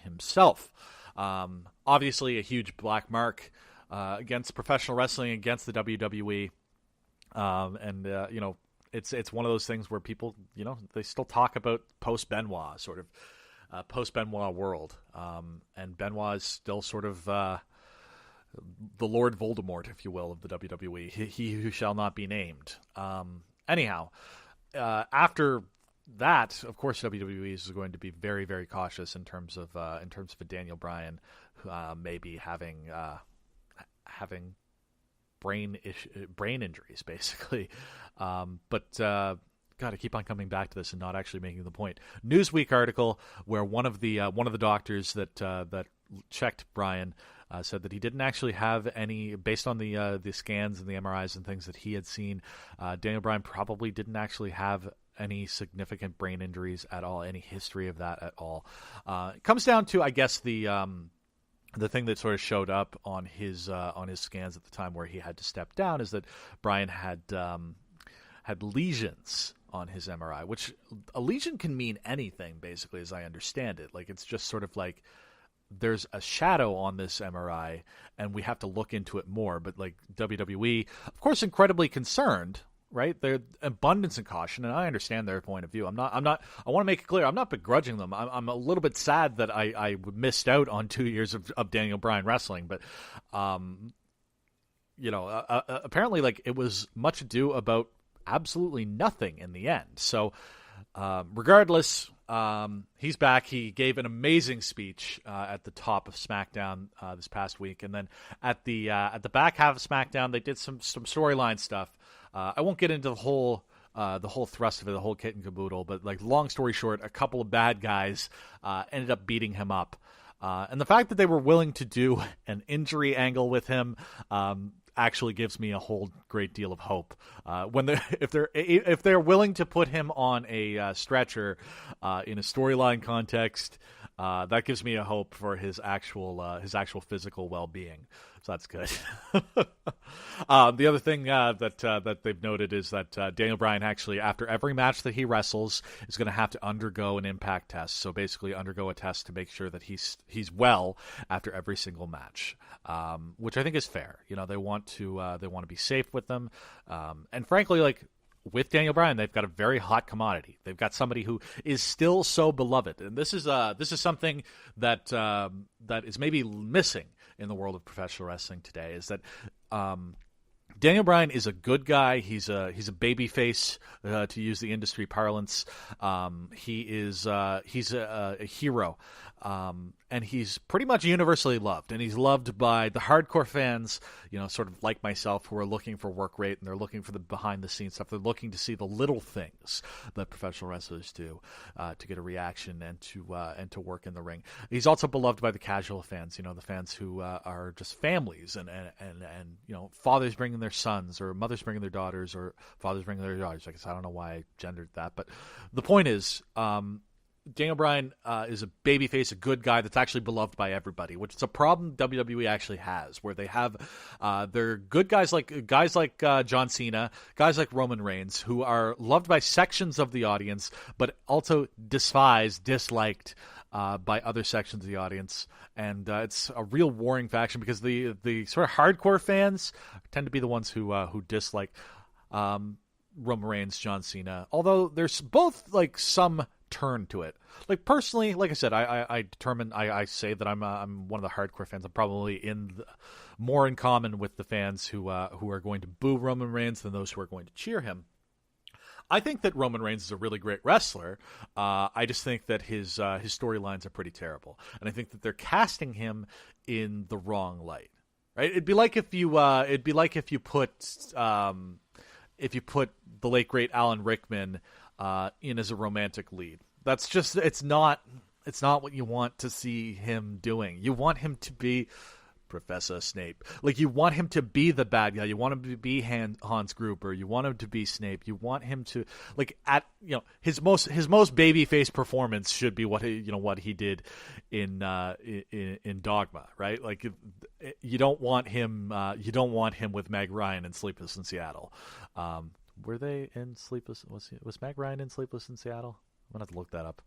himself. Obviously, a huge black mark against professional wrestling, against the WWE, it's one of those things where people, they still talk about post Benoit, sort of post Benoit world, and Benoit is still sort of the Lord Voldemort, if you will, of the WWE. He who shall not be named. Anyhow, after that, of course, WWE is going to be very, very cautious in terms of a Daniel Bryan, maybe having brain injuries, basically. But God, I keep on coming back to this and not actually making the point. Newsweek article where one of the doctors that checked Bryan said that he didn't actually have any, based on the scans and the MRIs and things that he had seen. Daniel Bryan probably didn't actually have any significant brain injuries at all, any history of that at all. It comes down to, I guess, the thing that sort of showed up on his scans at the time where he had to step down is that Bryan had lesions on his MRI, which a lesion can mean anything, basically, as I understand it. Like, it's just sort of like there's a shadow on this MRI and we have to look into it more. But like WWE, of course, incredibly concerned, right? They're abundance and caution, and I understand their point of view. I want to make it clear, I'm not begrudging them. I'm a little bit sad that I missed out on 2 years of Daniel Bryan wrestling, but apparently, like, it was much ado about absolutely nothing in the end. So regardless, he's back. He gave an amazing speech at the top of SmackDown this past week, and then at the back half of SmackDown, they did some storyline stuff. I won't get into the whole thrust of it, the whole kit and caboodle, but like, long story short, a couple of bad guys ended up beating him up, and the fact that they were willing to do an injury angle with him actually gives me a whole great deal of hope. If they're willing to put him on a stretcher in a storyline context, that gives me a hope for his actual physical well-being. So that's good. The other thing that they've noted is that Daniel Bryan actually, after every match that he wrestles, is going to have to undergo an impact test. So basically, undergo a test to make sure that he's well after every single match, which I think is fair. They want to be safe with them, and frankly, like, with Daniel Bryan, they've got a very hot commodity. They've got somebody who is still so beloved, and this is something that is maybe missing in the world of professional wrestling today. Is that Daniel Bryan is a good guy. He's a baby face, to use the industry parlance. He's a hero, and he's pretty much universally loved. And he's loved by the hardcore fans, sort of like myself, who are looking for work rate and they're looking for the behind the scenes stuff. They're looking to see the little things that professional wrestlers do to get a reaction and to work in the ring. He's also beloved by the casual fans, the fans who are just families and fathers bringing their sons, or mothers bringing their daughters, or fathers bringing their daughters. I guess I don't know why I gendered that, but the point is, Daniel Bryan is a babyface, a good guy that's actually beloved by everybody, which is a problem WWE actually has, where they have they're good guys like John Cena, guys like Roman Reigns, who are loved by sections of the audience, but also disliked by other sections of the audience. And it's a real warring faction, because the sort of hardcore fans tend to be the ones who dislike Roman Reigns, John Cena, although there's both like some turn to it. Like, personally, like I said, I say that I'm one of the hardcore fans. I'm probably more in common with the fans who are going to boo Roman Reigns than those who are going to cheer him. I think that Roman Reigns is a really great wrestler. I just think that his storylines are pretty terrible, and I think that they're casting him in the wrong light. Right? It'd be like if you put the late great Alan Rickman in as a romantic lead. That's just it's not what you want to see him doing. You want him to be Professor Snape. Like, you want him to be the bad guy. You want him to be Hans Gruber. You want him to be Snape. You want him to, like, his most babyface performance should be what he did in Dogma, right? Like, you don't want him with Meg Ryan in Sleepless in Seattle. Were they in Sleepless? Was Meg Ryan in Sleepless in Seattle? I'm gonna have to look that up.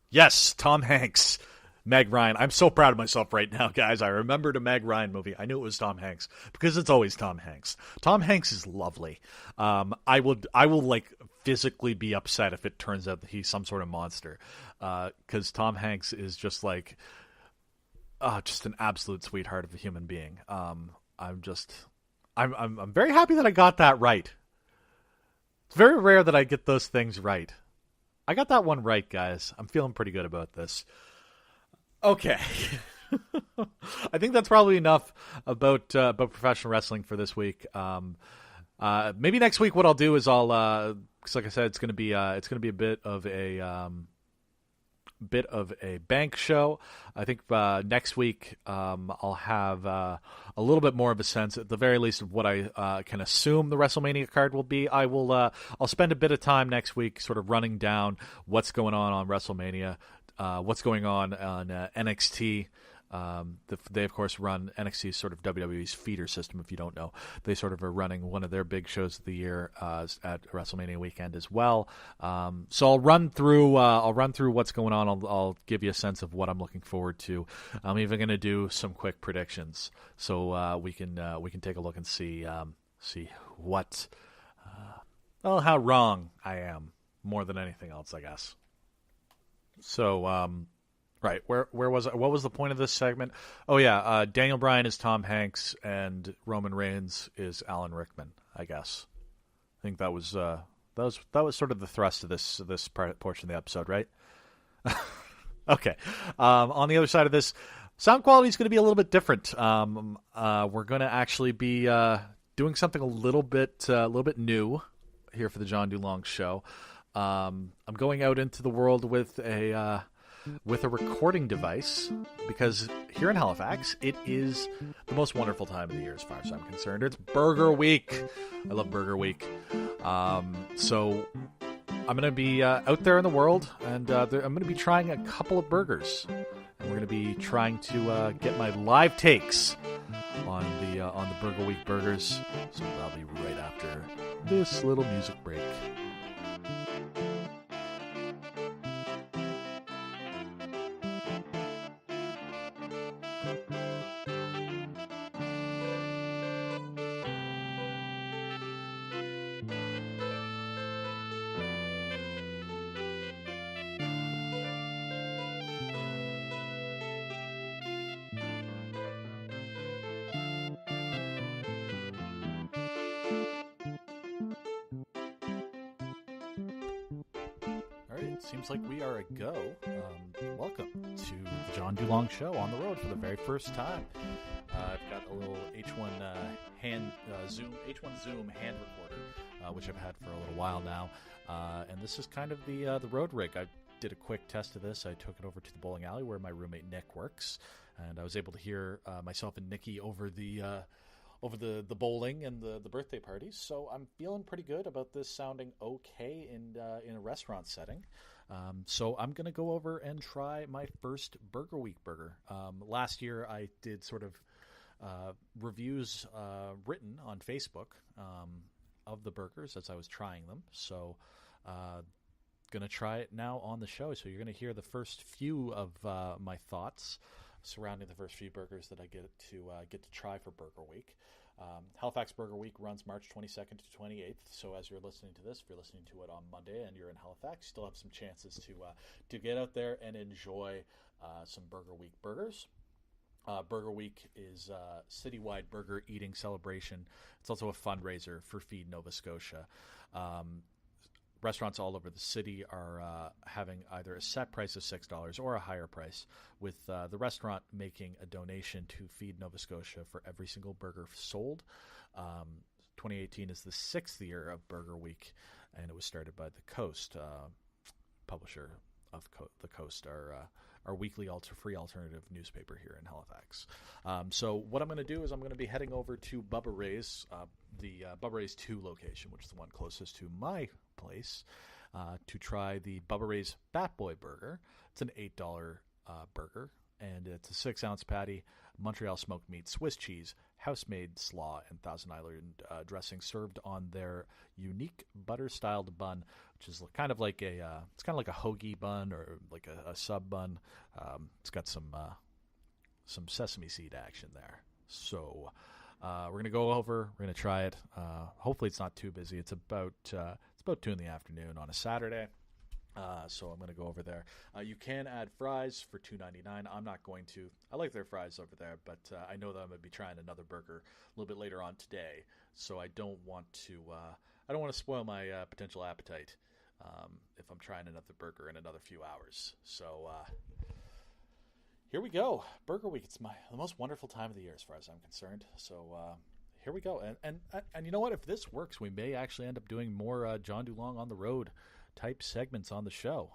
Yes, Tom Hanks. Meg Ryan. I'm so proud of myself right now, guys. I remembered a Meg Ryan movie. I knew it was Tom Hanks because it's always Tom Hanks. Tom Hanks is lovely. I will like physically be upset if it turns out that he's some sort of monster, because Tom Hanks is just like, just an absolute sweetheart of a human being. I'm very happy that I got that right. It's very rare that I get those things right. I got that one right, guys. I'm feeling pretty good about this. Okay. I think that's probably enough about professional wrestling for this week. Maybe next week what I'll do is I'll, cause like I said, it's gonna be a bit of a bank show. I think next week I'll have a little bit more of a sense, at the very least, of what I can assume the WrestleMania card will be. I'll spend a bit of time next week sort of running down what's going on WrestleMania, what's going on NXT. They of course run NXT, sort of WWE's feeder system. If you don't know, they sort of are running one of their big shows of the year at WrestleMania weekend as well. So I'll run through what's going on. I'll give you a sense of what I'm looking forward to. I'm even going to do some quick predictions, so we can take a look and see what how wrong I am, more than anything else, I guess. So. Right, where was I? What was the point of this segment? Oh yeah, Daniel Bryan is Tom Hanks and Roman Reigns is Alan Rickman, I guess. I think that was sort of the thrust of this portion of the episode, right? Okay. On the other side of this, sound quality is going to be a little bit different. We're going to actually be doing something a little bit new here for the John Dulong Show. I'm going out into the world with a recording device, because here in Halifax, it is the most wonderful time of the year as far as I'm concerned. It's Burger Week. I love Burger Week. So I'm going to be out there in the world, and I'm going to be trying a couple of burgers. And we're going to be trying to get my live takes on the Burger Week burgers. So that'll be right after this little music break. Seems like we are a go. Welcome to the John Dulong Show on the road for the very first time. I've got a little H1 Zoom hand recorder, which I've had for a little while now, and this is kind of the road rig. I did a quick test of this. I took it over to the bowling alley where my roommate Nick works, and I was able to hear myself and Nikki over the bowling and the birthday parties. So I'm feeling pretty good about this sounding okay in a restaurant setting. So I'm going to go over and try my first Burger Week burger. Last year I did sort of reviews written on Facebook of the burgers as I was trying them. So going to try it now on the show. So you're going to hear the first few of my thoughts surrounding the first few burgers that I get to try for Burger Week. Halifax Burger Week runs March 22nd to 28th, so as you're listening to this, if you're listening to it on Monday and you're in Halifax, you still have some chances to get out there and enjoy some Burger Week burgers. Burger Week is a citywide burger eating celebration. It's also a fundraiser for Feed Nova Scotia. Restaurants all over the city are having either a set price of $6 or a higher price, with the restaurant making a donation to Feed Nova Scotia for every single burger sold. 2018 is the 6th year of Burger Week, and it was started by The Coast, publisher of The Coast, our weekly free alternative newspaper here in Halifax. So what I'm going to do is I'm going to be heading over to Bubba Ray's, the Bubba Ray's 2 location, which is the one closest to my place, to try the Bubba Ray's Bat Boy Burger. It's an $8 burger. and it's a 6-ounce patty, Montreal smoked meat, Swiss cheese, house-made slaw, and Thousand Island dressing, served on their unique butter-styled bun, which is kind of like it's kind of like a hoagie bun or like a sub bun. It's got some sesame seed action there. So we're gonna go over. We're gonna try it. Hopefully, it's not too busy. It's about 2 in the afternoon on a Saturday. So I'm going to go over there. You can add fries for $2.99. I'm not going to. I like their fries over there, but I know that I'm going to be trying another burger a little bit later on today. So I don't want to. I don't want to spoil my potential appetite if I'm trying another burger in another few hours. So here we go. Burger Week. It's the most wonderful time of the year as far as I'm concerned. So here we go. And you know what? If this works, we may actually end up doing more John Dulong on the road type segments on the show.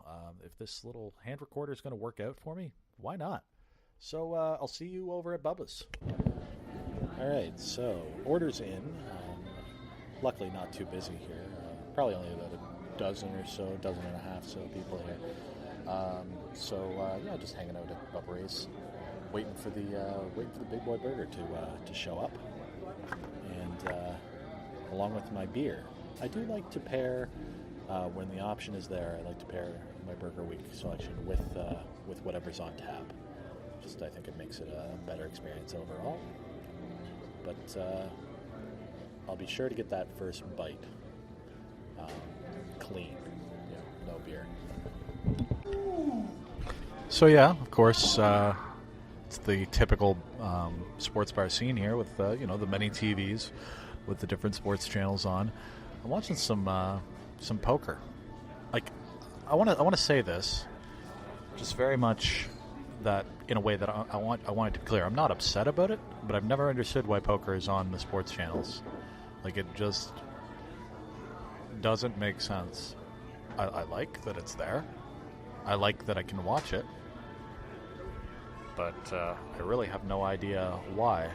If this little hand recorder is going to work out for me, why not? So I'll see you over at Bubba's. All right, so orders in. Luckily not too busy here. Probably only about a dozen or so, a dozen and a half so people here. Yeah, just hanging out at Burgery's, waiting for the Big Boy Burger to show up, and along with my beer. I do like to pair. When the option is there, I like to pair my Burger Week selection with whatever's on tap. I think it makes it a better experience overall. But I'll be sure to get that first bite clean, no beer. So yeah, of course, it's the typical sports bar scene here with the many TVs with the different sports channels on. I'm watching some poker. Like, I want to say this, just very much that in a way that I want it to be clear. I'm not upset about it, but I've never understood why poker is on the sports channels. Like, it just doesn't make sense. I like that it's there. I like that I can watch it, but I really have no idea why.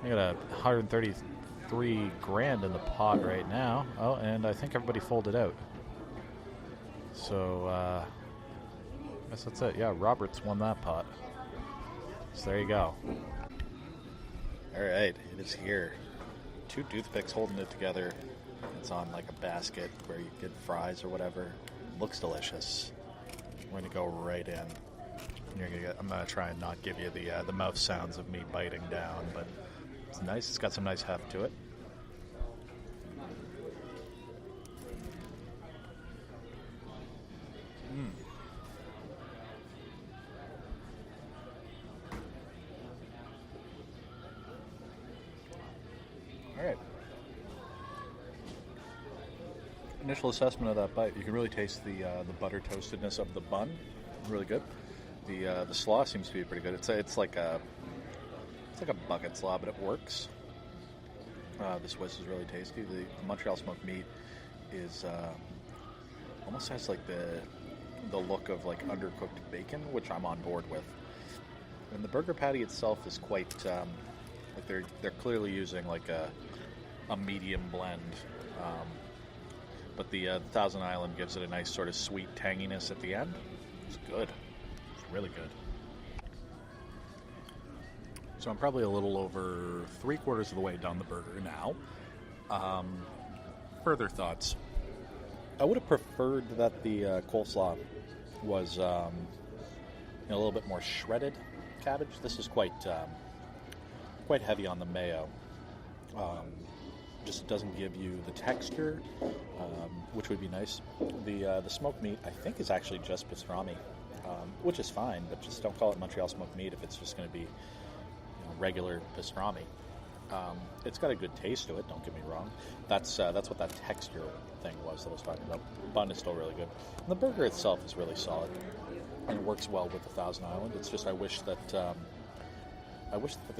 I got $133,000 in the pot right now. Oh, and I think everybody folded out. So, I guess that's it. Yeah, Roberts won that pot. So there you go. All right, it is here. 2 toothpicks holding it together. It's on like a basket where you get fries or whatever. Looks delicious. I'm going to go right in. I'm going to try and not give you the mouth sounds of me biting down, but it's nice. It's got some nice heft to it. All right. Initial assessment of that bite. You can really taste the butter toastedness of the bun. Really good. The slaw seems to be pretty good. It's like a bucket slaw, but it works. The Swiss is really tasty. The Montreal smoked meat is almost has like the look of like undercooked bacon, which I'm on board with. And the burger patty itself is quite like they're clearly using like a medium blend. But the Thousand Island gives it a nice sort of sweet tanginess at the end. It's good. It's really good. So I'm probably a little over 3/4 of the way down the burger now. Further thoughts. I would have preferred that the coleslaw was a little bit more shredded cabbage. This is quite heavy on the mayo. Just doesn't give you the texture, which would be nice. The smoked meat, I think, is actually just pastrami, which is fine, but just don't call it Montreal smoked meat if it's just going to be regular pastrami. It's got a good taste to it, don't get me wrong. That's what that texture thing was that I was talking about. The bun is still really good. And the burger itself is really solid, and it works well with the Thousand Island. It's just I wish that the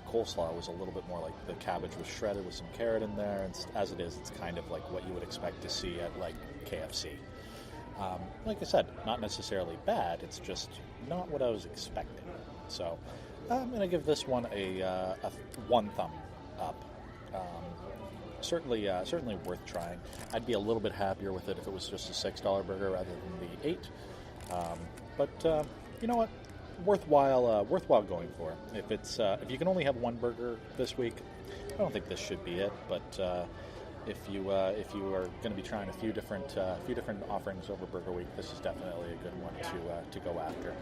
coleslaw was a little bit more like the cabbage was shredded with some carrot in there, and as it is, it's kind of like what you would expect to see at like KFC. Like I said, not necessarily bad, it's just not what I was expecting. So I'm going to give this one a 1 thumb up. Certainly worth trying. I'd be a little bit happier with it if it was just a $6 burger rather than the $8. But you know what? worthwhile going for. If you can only have one burger this week, I don't think this should be it. But if you are going to be trying a few different offerings over Burger Week, this is definitely a good one to go after.